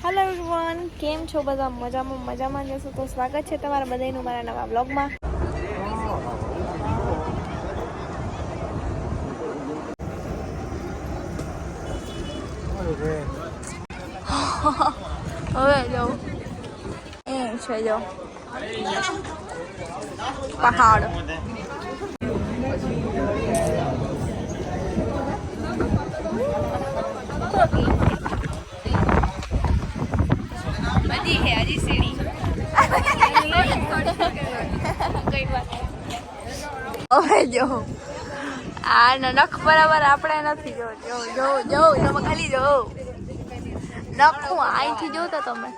Hello everyone, કેમ છો બધા? મજામાં જશો તો સ્વાગત છે તમારા બધાનું મારા નવા બ્લોગમાં. હવે જો એ છે જો પહાડ. હજી છે, હજી સીડી. હવે જો આ નખ બરાબર આપણે નથી. જો જો જો જો તમે ખાલી જો નખ હું અહીંથી જોઉં તો તમે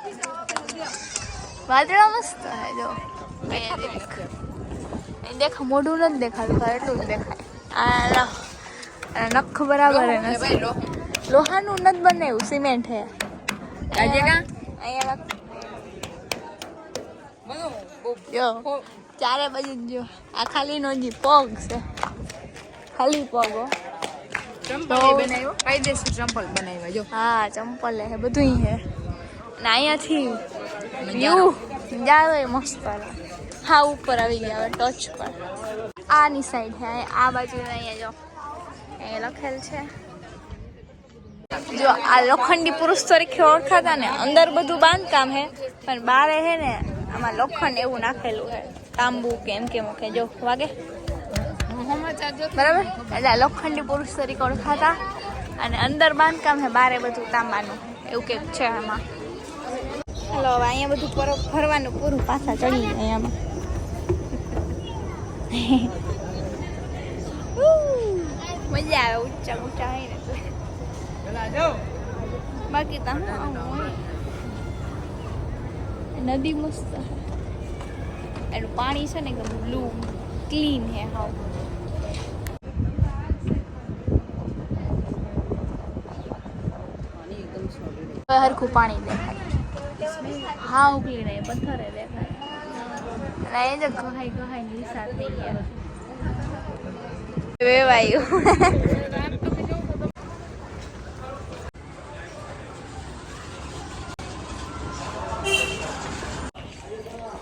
વાદળા મસ્ત હે. જો દેખ મોઢું નથી દેખાતું, એટલું જ દેખાય. આ નખ બરાબર નથી. લોહાનું નથી બનાવ્યું, સિમેન્ટ હે. અહીંયા જો ચારે બાજુ જો આ ખાલી નો જી પગ છે, ખાલી પગ. કાયદેસર ચંપલ બનાવ્યા જો. હા ચંપલ હે, બધું હે. ને અહીંયાથી વ્યૂ જાવે મસ્ત. હા ઉપર આવી ગયા હવે ટચ પર. આની સાઈડ હે, આ બાજુ અહીંયા જો એ લખેલ છે. જો આ લોખંડી પુરુષ તરીકે ઓળખાતા ને, અંદર બધું બાંધકામ હે પણ બારે હે ને આમાં લોખંડ એવું નાખેલું હે, તાંબુ કેમ કે જો વાગે બરાબર. એટલે લોખંડી પુરુષ તરીકે ઓળખાતા અને અંદર બાંધકામ હે, બારે બધું તાંબાનું એવું કંઈક છે આમાં. ચાલો હવે અહીંયા બધું ફરવાનું પૂરું, પાછા ચડી જાય અહીંયામાં. મજા આવે ઊંચા ઊંચા હોય ને. બાકી તો નદી મસ્ત છે, એનું પાણી છે ને એકદમ બ્લુ ક્લીન હે. હાવ હરખું પાણી દેખાય. હા ઉકલી નહીં, પથ્થરે દેખાય. અને એ જ ગહાય નિશાળ થઈ ગયા વેવાયું.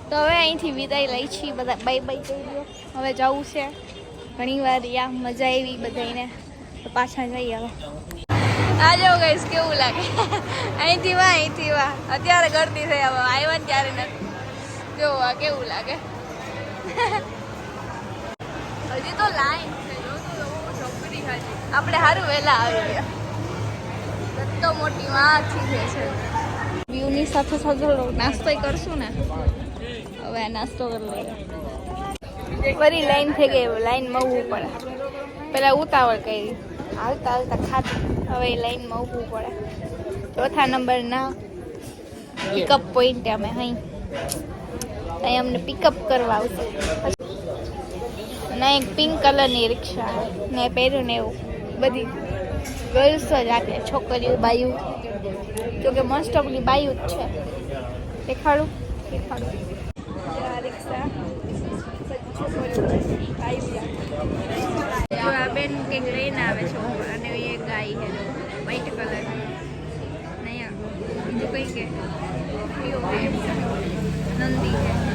તો હવે અહીંથી વિદાય લઈ છીએ બધા. બાય બાય કહી દો, હવે જવું છે. ઘણી વાર યા મજા આવી બધાને, તો પાછા જઈએ હવે. આ જાઓ ગાઈસ, કેવું લાગે? અહીંથી વાહ. અત્યારે ગરદી થઈ, હવે આવ્યા ને ત્યારે નથી. જો આ કેવું લાગે. હજી તો લાઈન છે, આપણે સારું વહેલા આવી ગયા. તો મોટી વાંચી છે. વ્યૂની સાથે સાથે નાસ્તો કરશું ને. હવે નાસ્તો કરી લઈએ. ફરી લાઈન થઈ ગઈ, લાઈનમાં ઊભું પડે. પેલા ઉતાવળ કરી, હાલતા ખાતી. હવે લાઈનમાં ઊભું પડે. ચોથા નંબરના પિકઅપ પોઈન્ટ અમે અહીં અમને પિકઅપ કરવા આવશે. ના એક પિંક કલરની રિક્ષા ને પહેર્યું ને એવું બધી ગર્લ્સ જ રાખે, છોકરીઓ બાયું. જોકે મોસ્ટ ઓફલી બાયું જ છે. દેખાડું રિક્ષા. જો આ બેન કંઈક લઈને આવે છે અને એ ગાય છે વ્હાઈટ કલર. બીજું કઈ કે નંદી છે અને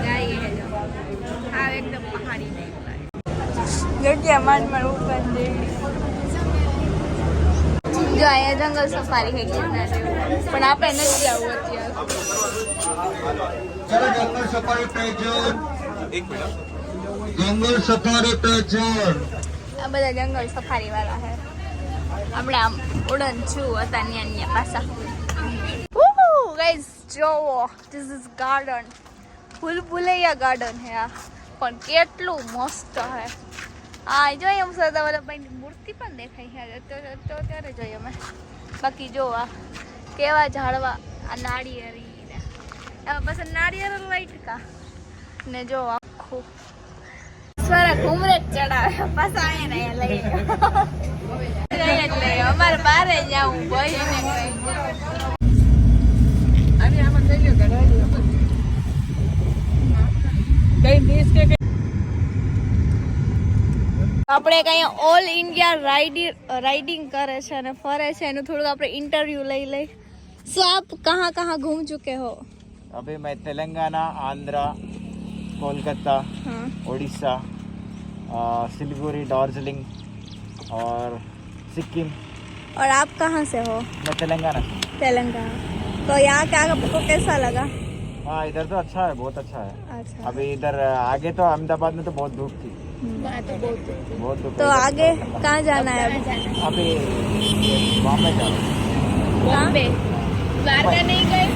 ગાય છે. જો હા એકદમ પહાડી જગ્યા માંડ ઉપર જેવી. જો અહીંયા જંગલ સફારી છે ગિરનાર જેવું, પણ આપણે નથી જવું અત્યારે. જંગલ સફારી પેજર. આ બધા જંગલ સફારી વાળા છે. આપણે આમ ઉડન છું હતા ન્યા પાછા. ગાઈસ જોવો, this is garden. Bhool Bhulaiyaa garden હે આ, પણ કેટલું મસ્ત હે. હા જોઈએ એમ સરદાર વલ્લભભાઈની મૂર્તિ પણ દેખાય છે. તો ત્યારે જોઈએ અમે. બાકી જો આ કેવા ઝાડવા, આ નાળિયેરી ને એમાં પછી નાળિયેર લાઈટકા ને જો આખું સ્વરા ઘૂમરે ચડાવે. પાછા અહીંયા લઈ અમારે બારે જવું ભાઈ. આપણે કઈ ઓલ ઇન્ડિયા રાઇડિંગ કરે છે અને ફરે છે, એનું થોડુંક આપણે ઇન્ટરવ્યુ લઈ सो आप कहाँ कहाँ घूम चुके हो? अभी मैं तेलंगाना, आंध्रा, कोलकाता, हाँ. उड़ीसा, सिलीगुड़ी, दार्जिलिंग और सिक्किम। और आप कहाँ से हो? मैं तेलंगाना से। तेलंगाना. तो यहाँ क्या आपको कैसा लगा? हाँ, इधर तो अच्छा है, बहुत अच्छा है। अच्छा. अभी इधर आगे तो अहमदाबाद में तो बहुत धूप थी, बहुत धूप। तो आगे कहाँ जाना है अभी? अभी वहाँ पे जा रहा हूँ। बॉम्बे. द्वारका नहीं गए?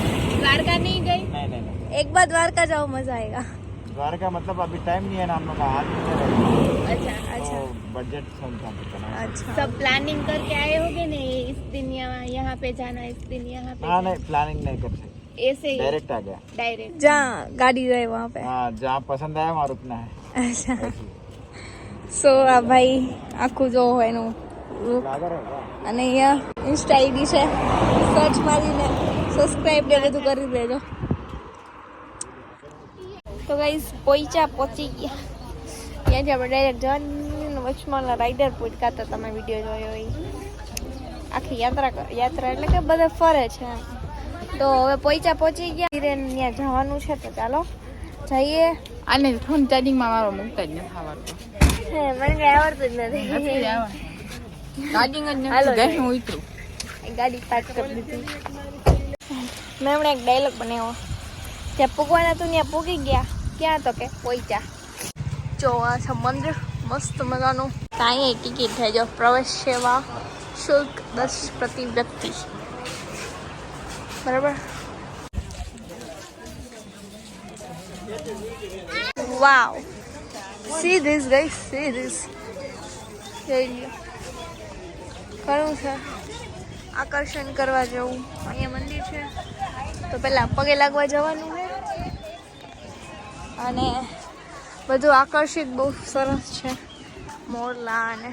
द्वारका नहीं गए? नहीं नहीं नहीं, एक बार द्वारका जाओ, मजा आएगा. द्वारका मतलब अभी टाइम नहीं है ना हम लोग का, हाथ में रहेगा अच्छा अच्छा. तो बजट समझा करना। अच्छा. सब प्लानिंग करके आए होगे ने, इस दिन यहाँ पे जाना, इस दिन यहाँ पे हाँ नहीं, प्लानिंग नहीं कर सकते, ऐसे ही डायरेक्ट आ गया। डायरेक्ट. जहाँ गाड़ी जाए वहाँ पे. हाँ, जहाँ पसंद आया वहाँ रुकना है। અચ્છા. ऐसे ही। સો આ ભાઈ આખું જો એનું look. लागर है क्या? અને અહીંયા ઇન્સ્ટા આઈડી છે, સર્ચ મારીને સબસ્ક્રાઇબ ને બધું કરી દેજો. તો ગાઈસ પહોંચી ગયા. ત્યાંથી આપણે ડાયરેક્ટ જવાનું વચમાં રાઈડર પોઈન્ટ કાતા તમે વિડીયો જોયો હોય આખી યાત્રા એટલે કે બધા ફરે છે એમ. તો હવે પહોંચી ગયા. ધીરે ત્યાં જવાનું છે તો ચાલો જઈએ. આને ફોન ચાર્જિંગમાં મારો મૂકતા જ નથી આવડતો. હે મને કઈ આવડતું જ નથી. ચાર્જિંગ જ હાલો, નથી. હું ઉતરું. ગાડી પાર્ક કરી દીધી. મેં હમણાં એક ડાયલોગ બનાવ્યો, જ્યાં પૂગવાના તું ત્યાં પૂગી ગયા, ક્યાં તો કે પહોંચ્યા. જો આ છે મંદિર મસ્ત મજાનું. ત્યાં ટિકિટ છે જો, પ્રવેશ સેવા શુલ્ક 10 પ્રતિ વ્યક્તિ. બરાબર. Wow, see this guys, see this. જોઈ લ્યો, ઘણું છે આકર્ષણ કરવા જેવું. અહીંયા મંદિર છે તો પહેલા પગે લાગવા જવાનું છે. અને બધું આકર્ષિત બહુ સરસ છે, મોરલા અને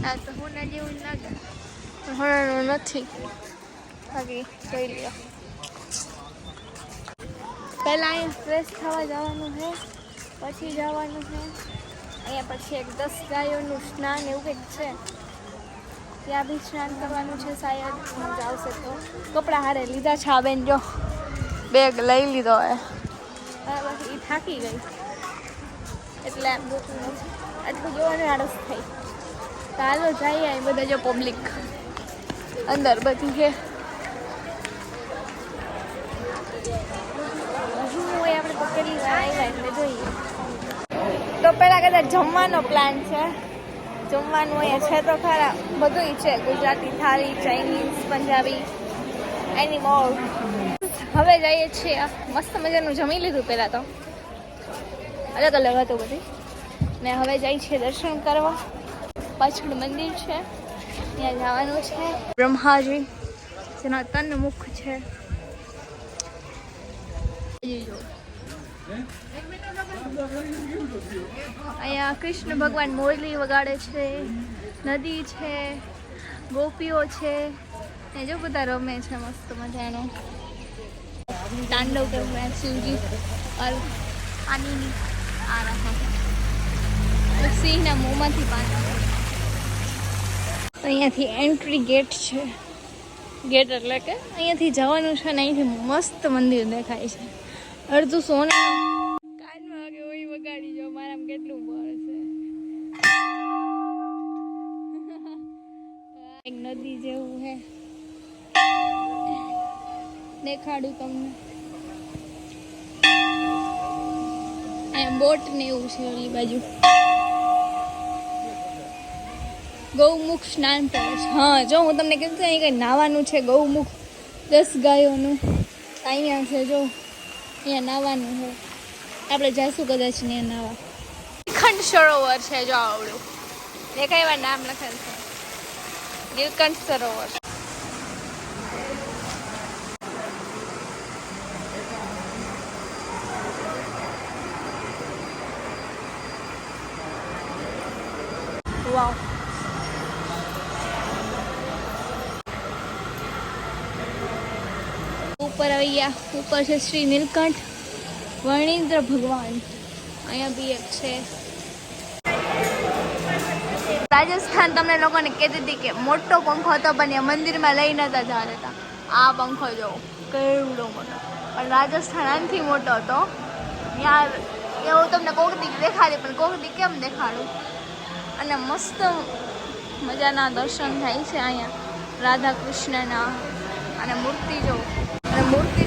આ તો હોના જેવું જ લાગે પણ હોનાનું નથી. બાકી જોઈ લ્યો. પહેલાં અહીંયા ફ્રેશ થવા જવાનું છે, પછી જવાનું છે અહીંયા. પછી એક 10 ગાયોનું સ્નાન એવું કંઈક છે, ત્યાં બી સ્નાન કરવાનું છે શાયદ. મજા આવશે તો. કપડાં હારે લીધા છે આ બેન, જો બેગ લઈ લીધો હે. બરાબર, એ થાકી ગઈ એટલે આમ જોતું નથી. આટલું જોવાનું આળસ થઈ. તો હાલો જઈએ. અહીં બધા જો પબ્લિક અંદર બધી છે. શું હોય આપણે તો પહેલી વાર આવ્યા એટલે જોઈએ. તો પહેલાં કદાચ જમવાનો પ્લાન છે. જમવાનું અહીંયા છે તો ખરા, બધું છે, ગુજરાતી થાળી, ચાઇનીઝ, પંજાબી, એની મોર. હવે જઈએ છીએ. મસ્ત મજાનું જમી લીધું પહેલાં તો, અલગ અલગ હતું બધું. ને હવે જઈએ છીએ દર્શન કરવા. પાછળ મંદિર છે, ત્યાં જવાનું છે. બ્રહ્માજી જેના 3 મુખ છે. અહીંયા કૃષ્ણ ભગવાન મોરલી વગાડે છે, નદી છે, ગોપીઓ છે, ને જો બધા રમે છે મસ્ત મજાનો. તાંડવ कर रहे हैं शिव जी और पानी आ रहा है. સિંહના મોંમાંથી પાણી. અહીંયાથી એન્ટ્રી ગેટ છે. ગેટ એટલે કે અહીંયાથી જવાનું છે ને અહીંથી મસ્ત મંદિર દેખાય છે. અડધું સોના કાનમાં વાગે ઓય વગાડી જો. મારામાં કેટલું બળ છે. એક નદી જેવું છે, દેખાડું તમને. અહીંયા બોટ ને એવું છે ઓલી બાજુ. ગૌમુખ સ્નાન કરે છે. હા જો હું તમને કીધું અહીં કંઈ નાવાનું છે. ગૌમુખ 10 ગાયોનું અહીંયા છે. જો અહીંયા નાવાનું છે. આપણે જઈશું કદાચ ને નાવા. નીલકંઠ સરોવર છે જો આવડું દેખાય. એવા નામ લખેલ છે, નીલકંઠ સરોવર. વાવ. ઉપર આવી ગયા. ઉપર છે શ્રી નીલકંઠ વર્ણિન્દ્ર ભગવાન. અહીંયા બી એક છે. રાજસ્થાન તમને લોકોને કહેતી હતી કે મોટો પંખો હતો પણ એ મંદિરમાં લઈ નતા જવા દેતા. આ પંખો જો કેવડો મોટો, પણ રાજસ્થાન આનાથી મોટો હતો. યાર એવું તમને કોક દી દેખાડી, પણ કોક દી કેમ દેખાડું. અને મસ્ત મજાના દર્શન થાય છે અહીંયા રાધા કૃષ્ણના. અને મૂર્તિ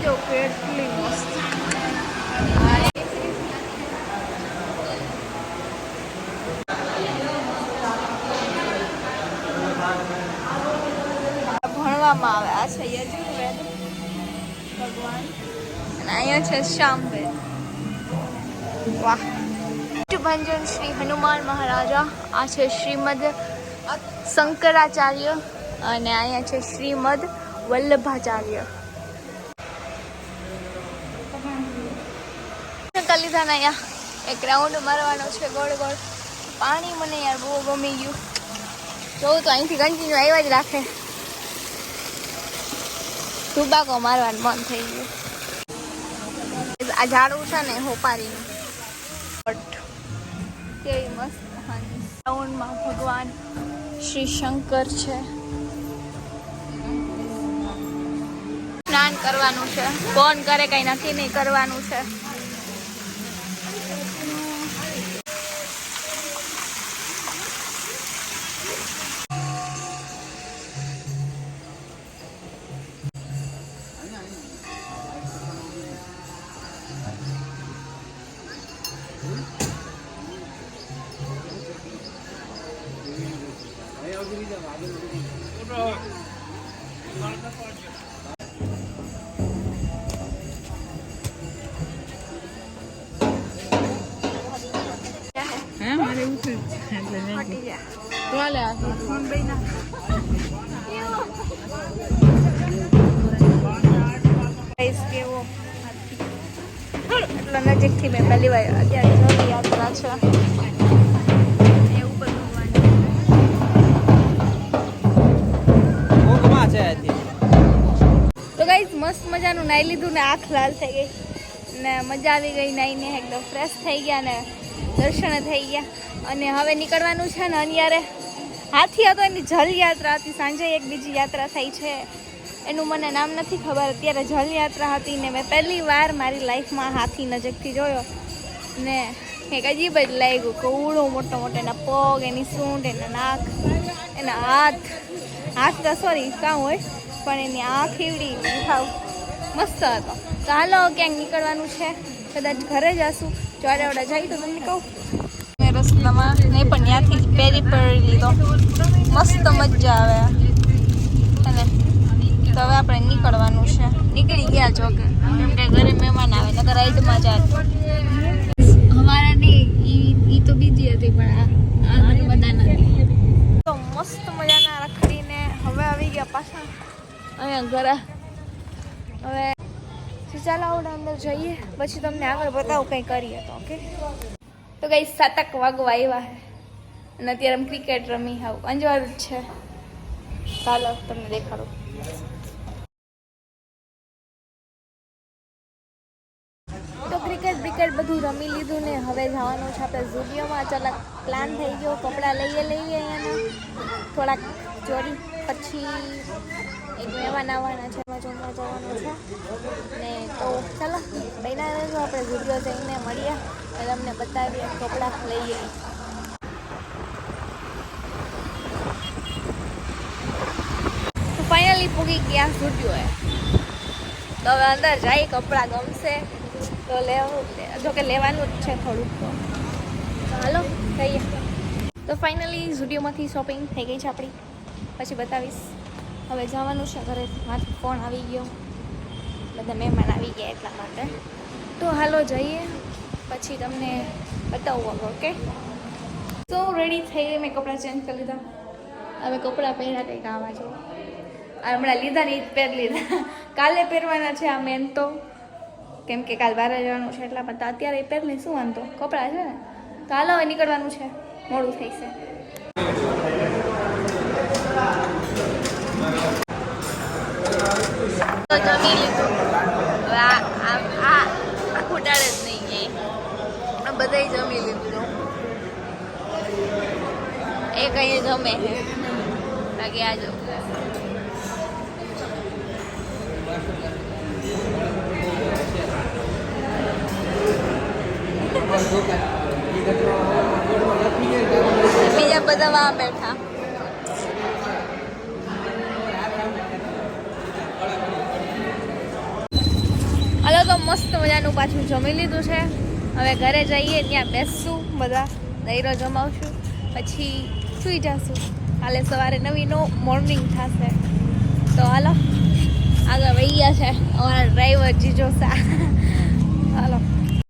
જો કેટલી મસ્ત. ભણવામાં આવે આ છે યજુર્વેદ ભગવાન, અને અહીંયા છે સામવેદ. વાહ. ભંજન શ્રી હનુમાન મહારાજા. આ છે શ્રીમદ શંકરાચાર્ય અને અહીંયા છે શ્રીમદ વલ્લભાચાર્ય. કરી લીધા ને અહીંયા એક રાઉન્ડ મારવાનો છે ગોળ ગોળ. પાણી મને યાર બહુ ગમી ગયું. જોઉં તો અહીંથી કન્ટિન્યુ આવ્યા જ રાખે. ટુબાકો મારવાનું મન થઈ ગયું. આ ઝાડવું છે ને હોપારીનું. કેવી મસ્ત રાઉન્ડમાં ભગવાન શ્રી શંકર છે. સ્નાન કરવાનું છે. કોણ કરે કઈ નક્કી નહીં કરવાનું છે. એટલો નજીકથી મેં પહેલી વાર અત્યારે જવાની યાત્રા છે. એવું બધું તો ગાઈસ મસ્ત મજાનું નાઈ લીધું ને આંખ લાલ થઈ ગઈ ને મજા આવી ગઈ. નાઈને એકદમ ફ્રેશ થઈ ગયા ને દર્શન થઈ ગયા. અને હવે નીકળવાનું છે ને અંયારે હાથી હતો એની જલ યાત્રા હતી. સાંજે એક બીજી યાત્રા થઈ છે એનું મને નામ નથી ખબર. અત્યારે જલ યાત્રા હતી ને મેં પહેલી વાર મારી લાઈફમાં હાથી નજીકથી જોયો ને કંઈક અજીબ જ લાગ્યું. કવડો મોટો મોટો એના પગ, એની સૂંઢ, એના નાક, એના હાથ તો સોરી કાં હોય પણ એની આંખ એવડી ખાવ મસ્ત હતો. તો હાલો ક્યાંક નીકળવાનું છે. કદાચ ઘરે જશું. ચોરાવડા જાય તો તમને કહું. મેં રસ્તામાં નહીં પણ ત્યાંથી જ પેરી પડી લીધો. મસ્ત મજા આવે. અને તો હવે આપણે નીકળવાનું છે. નીકળી ગયા છો કે કેમ કે ઘરે મહેમાન આવે નકર રાઈડમાં જાત. અમારા નહીં ઈ તો બીજી હતી પણ આ બધા નથી. તો મસ્ત મજાના રખડીને હવે આવી ગયા પાછા અહીંયા ઘરે. હવે ચાલો આપણે અંદર જઈએ પછી તમને આગળ બતાવું કંઈ કરીએ તો. ઓકે તો કઈ 7 વાગવા આવ્યા છે અને અત્યારે અમે ક્રિકેટ રમી આવું અંજવાળ જ છે. ચાલો તમને દેખાડું. તો ક્રિકેટ બધું રમી લીધું ને હવે જવાનું છે આપણે ઝુડિયોમાં. ચાલો પ્લાન થઈ ગયો. કપડાં લઈએ અહીંયાના થોડાક જોડી. પછી એક મહેમાન આવવાના છે એમાં જમવા જવાનું છે ને. તો ચાલો બહેના રહેજો આપણે ઝુડિયો જઈને મળીએ અને તમને બતાવીએ કપડાં લઈએ. તો ફાઇનલી પૂગી ગયા ઝુડિયોએ. તો હવે અંદર જઈ કપડાં ગમશે તો લેવું. જોકે લેવાનું જ છે થોડુંક. તો હાલો જઈએ. તો ફાઇનલી ઝુડિયોમાંથી શોપિંગ થઈ ગઈ છે આપણી. પછી બતાવીશ. હવે જવાનું છે ઘરે. માથે ફોન આવી ગયો. બધા મહેમાન આવી ગયા એટલા માટે. તો હાલો જઈએ પછી તમને બતાવું. ઓકે તો રેડી થઈ ગઈ. મેં કપડાં ચેન્જ કરી લીધા. હવે કપડાં પહેર્યા કંઈક આવા જો. હમણાં લીધા ને એ જ પહેરી લીધા. કાલે પહેરવાના છે આ મેન તો. કેમ કે કાલ બહાર જવાનું છે એટલા બધા. અત્યારે એ પહેરી શું વાંધો કપડાં છે ને. તો હાલો હવે નીકળવાનું છે. મોડું થઈ છે. તો જમી લીધું. હવે આ ખોટાડે જ નહીં એ બધાય જમી લીધું. એક અહીંયા જમે છે બાકી આ જો બીજા બધા વાં બેઠા હાલો તો મસ્ત મજાનું પાછું જમી લીધું છે હવે ઘરે જઈએ ત્યાં બેસશું બધા દહીરો જમાવશું પછી સૂઈ જશું કાલે સવારે નવીનો મોર્નિંગ થશે તો હાલો આગળ વહી ગયા છે અમારા ડ્રાઈવર જીજો સા હાલો